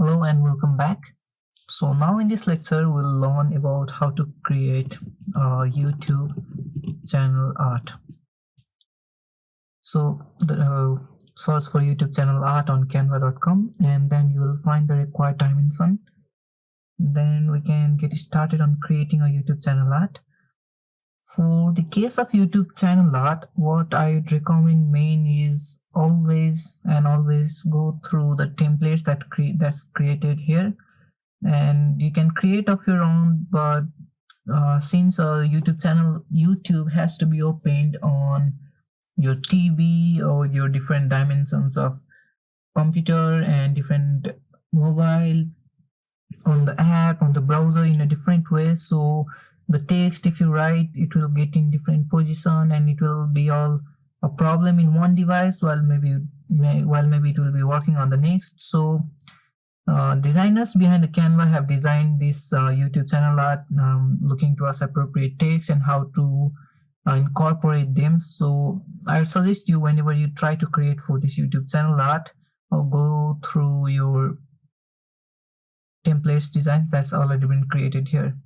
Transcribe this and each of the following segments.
Hello and welcome back. So now in this lecture we'll learn about how to create a YouTube channel art. So search for YouTube channel art on canva.com and then you will find the required dimension. Then we can get started on creating a YouTube channel art. For the case of YouTube channel art, what I would recommend main is always go through the templates that's created here, and you can create of your own, but since a YouTube has to be opened on your TV or your different dimensions of computer and different mobile, on the app, on the browser in a different way. So the text, if you write, it will get in different position and it will be all a problem in one device while maybe it will be working on the next. So designers behind the Canva have designed this YouTube channel art, looking towards appropriate text and how to incorporate them. So I suggest you, whenever you try to create for this YouTube channel art, or go through your templates designs that's already been created here.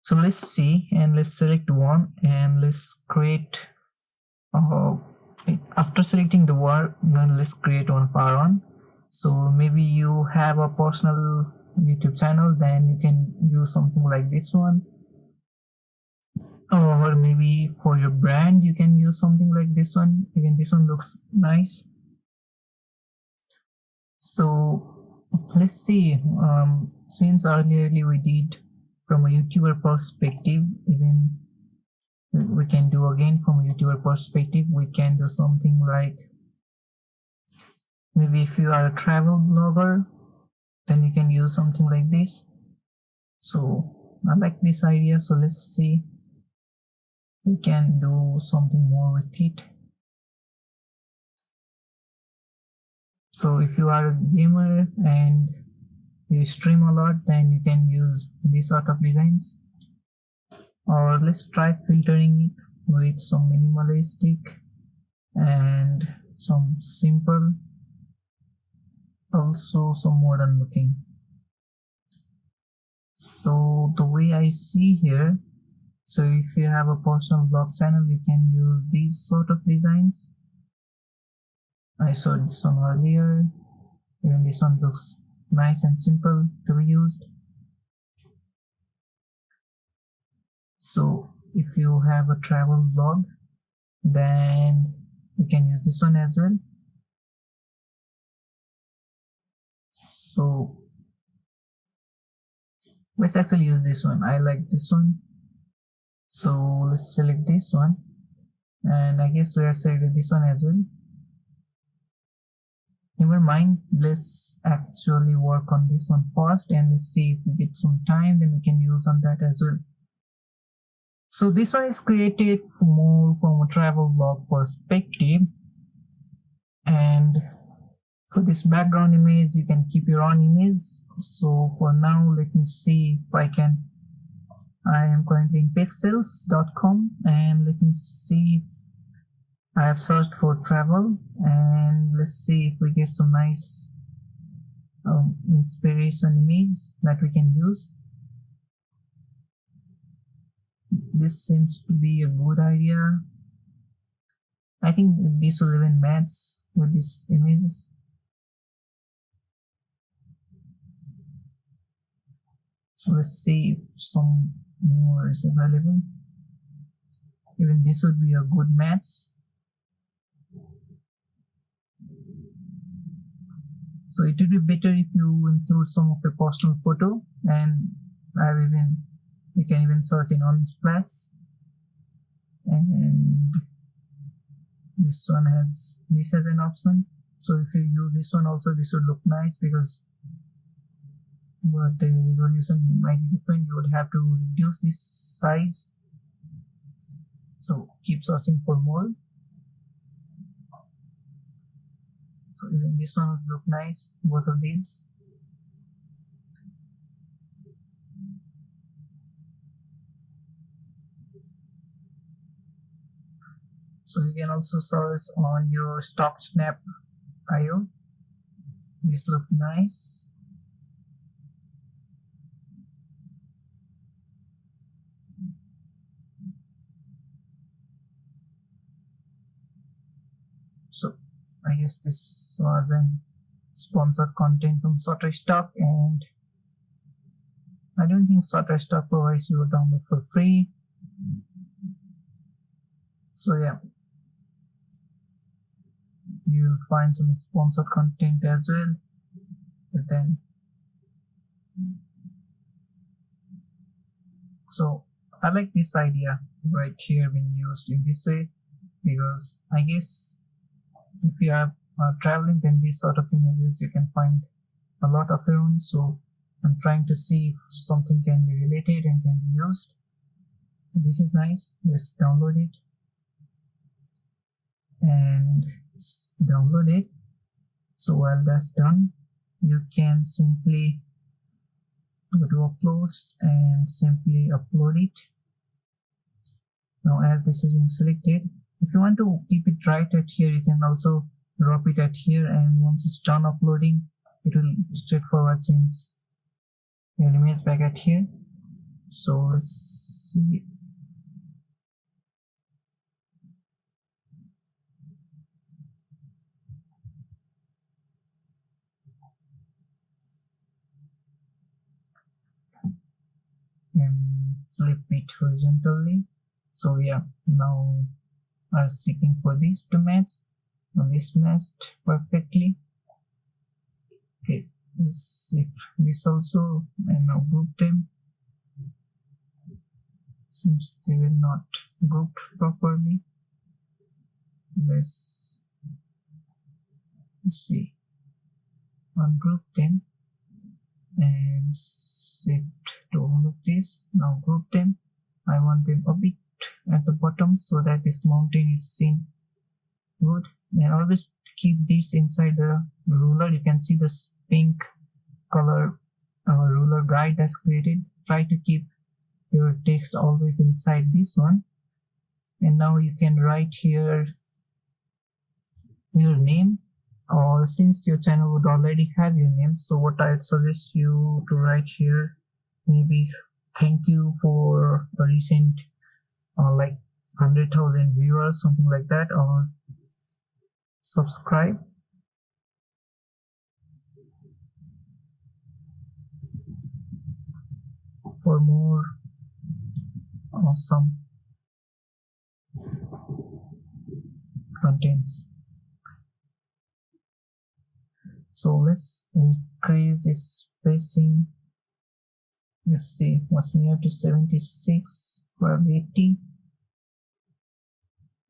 So let's see, and let's select one and let's create. After selecting the word, let's create one of our own. So maybe you have a personal YouTube channel, then you can use something like this one, or maybe for your brand you can use something like this one. Even this one looks nice. So let's see, since earlier we did from a YouTuber perspective, even we can do again from a YouTuber perspective. We can do something like, maybe if you are a travel blogger, then you can use something like this. So I like this idea, so let's see, we can do something more with it. So if you are a gamer and you stream a lot, then you can use this sort of designs. Or let's try filtering it with some minimalistic and some simple, also some modern looking. So the way I see here, so if you have a personal blog channel, you can use these sort of designs. I saw this one earlier. Even this one looks nice and simple to be used. So if you have a travel vlog, then you can use this one as well. So let's actually use this one. I like this one. So let's select this one, and I guess we are selected this one as well. Never mind, let's actually work on this one first, and let's see if we get some time, then we can use on that as well. So this one is created more from a travel vlog perspective, and for this background image you can keep your own image. So for now, let me see if I am currently in pixels.com, and let me see if I have searched for travel, and let's see if we get some nice inspiration image that we can use. This seems to be a good idea. I think this will even match with these images. So let's see if some more is available. Even this would be a good match. So it would be better if you include some of your personal photo, and you can even search in Unsplash, and this one has this as an option. So if you use this one also, this would look nice, because but the resolution might be different. You would have to reduce this size. So keep searching for more. So even this one would look nice, both of these. So you can also search on your stock snap IO. This look nice. I guess this was an sponsored content from Shutterstock, and I don't think Shutterstock provides you a download for free. So yeah, you'll find some sponsored content as well. But then, so I like this idea right here being used in this way, because I guess if you are traveling, then these sort of images you can find a lot of your own. So I'm trying to see if something can be related and can be used. This is nice. Let's download it, and it's downloaded. So while that's done, you can simply go to uploads and simply upload it. Now as this is being selected, if you want to keep it right at here, you can also drop it at here, and once it's done uploading, it will straightforward change your image back at here. So let's see. And flip it horizontally. So yeah, now I'm seeking for this to match. Now this matched perfectly. Okay, let's see if this also, and now group them. Seems they were not grouped properly. Let's see, ungroup them and shift to all of these. Now group them. I want them a bit at the bottom so that this mountain is seen good, and always keep this inside the ruler. You can see this pink color ruler guide that's created. Try to keep your text always inside this one, and now you can write here your name, or since your channel would already have your name, so what I'd suggest you to write here, maybe thank you for a recent like 100,000 viewers, something like that, or subscribe for more awesome contents. So let's increase this spacing. Let's see what's near to 76, or 80,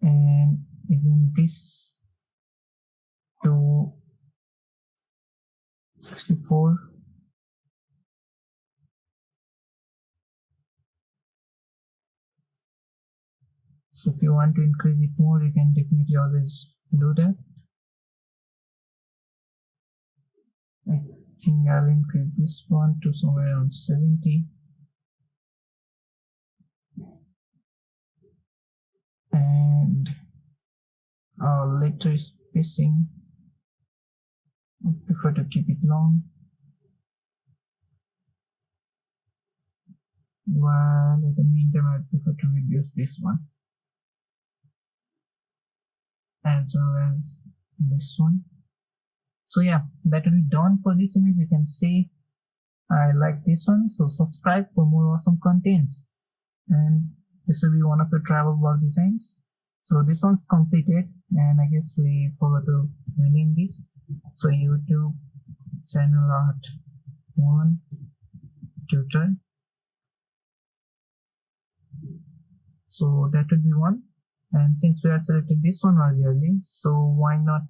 and even this to 64. So if you want to increase it more, you can definitely always do that. I think I'll increase this one to somewhere around 70. And letter spacing, I prefer to keep it long, while at the meantime I prefer to reduce this one as well as this one. So yeah, that will be done for this image. You can see I like this one, so subscribe for more awesome contents, and this will be one of your travel blog designs. So this one's completed, and I guess we forgot to rename this. So YouTube channel art 1 tutor. So that would be one, and since we have selected this one earlierly, so why not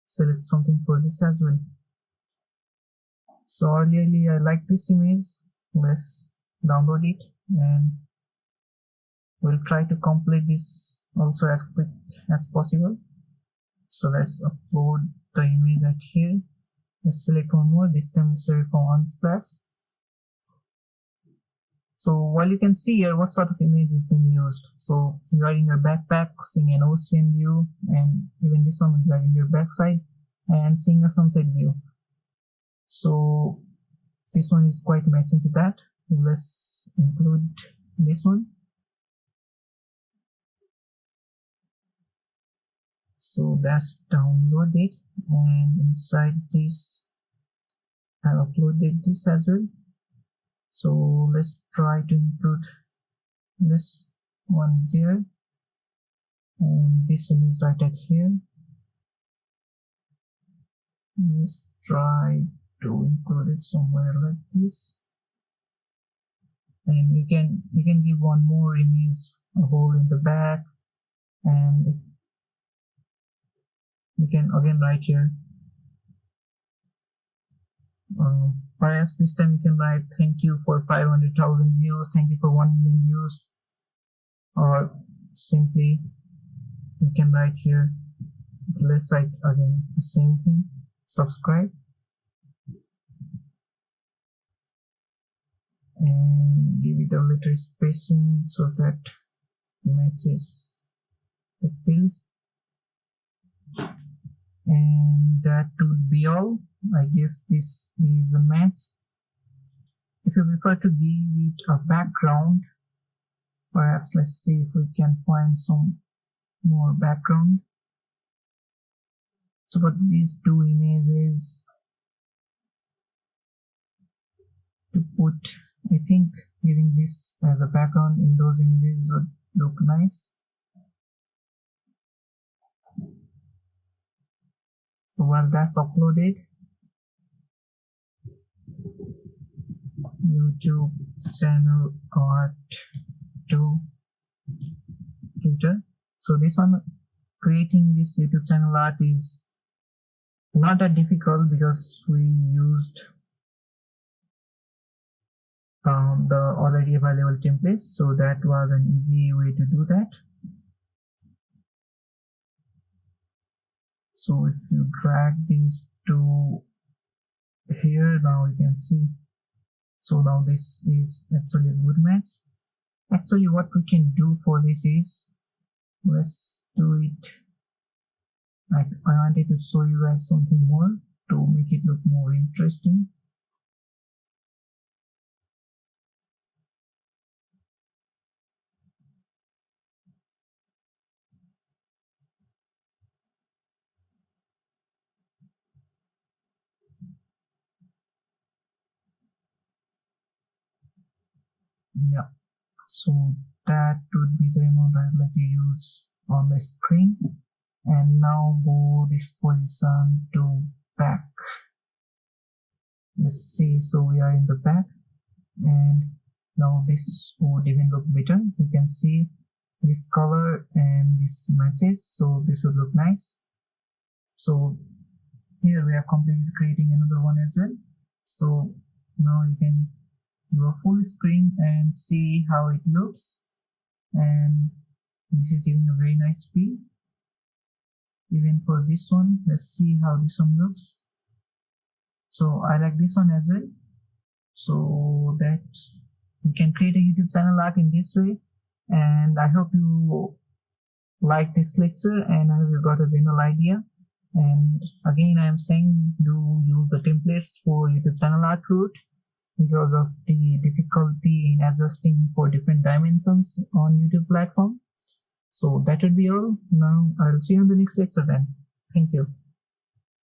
select something for this as well. So earlierly I like this image. Let's download it, and we'll try to complete this also as quick as possible. So let's upload the image right here. Let's select one more, this time let's select from Unsplash. So while you can see here what sort of image is being used. So you are in your backpack seeing an ocean view, and even this one you are in your backside and seeing a sunset view. So this one is quite matching to that. Let's include this one. So that's downloaded, and inside this I uploaded this as well. So let's try to include this one there, and this image right at here. Let's try to include it somewhere like this, and you can give one more image, a hole in the back, and you can again write here. Perhaps this time you can write thank you for 500,000 views, thank you for 1 million views, or simply you can write here, let's write again the same thing, subscribe, and give it a little spacing so that matches the fields, and that would be all. I guess this is a match. If you prefer to give it a background, perhaps let's see if we can find some more background. So for these two images to put, I think giving this as a background in those images would look nice. So while that's uploaded, YouTube channel art to Twitter. So this one, creating this YouTube channel art is not that difficult because we used the already available templates, so that was an easy way to do that. So if you drag these to here, now you can see. So now this is actually a good match. Actually, what we can do for this is, let's do it. I wanted to show you guys something more to make it look more interesting. Yeah, so that would be the amount I'd like to use on the screen. And now go this position to back. Let's see, so we are in the back, and now this would even look better. You can see this color and this matches, so this would look nice. So here we are completely creating another one as well. So now you can do a full screen and see how it looks, and this is giving a very nice feel. Even for this one, let's see how this one looks. So I like this one as well. So that you can create a YouTube channel art in this way, and I hope you like this lecture and I hope you got a general idea. And again, I am saying do use the templates for YouTube channel art route because of the difficulty in adjusting for different dimensions on YouTube platform. So that would be all. Now I'll see you in the next lecture then. Thank you.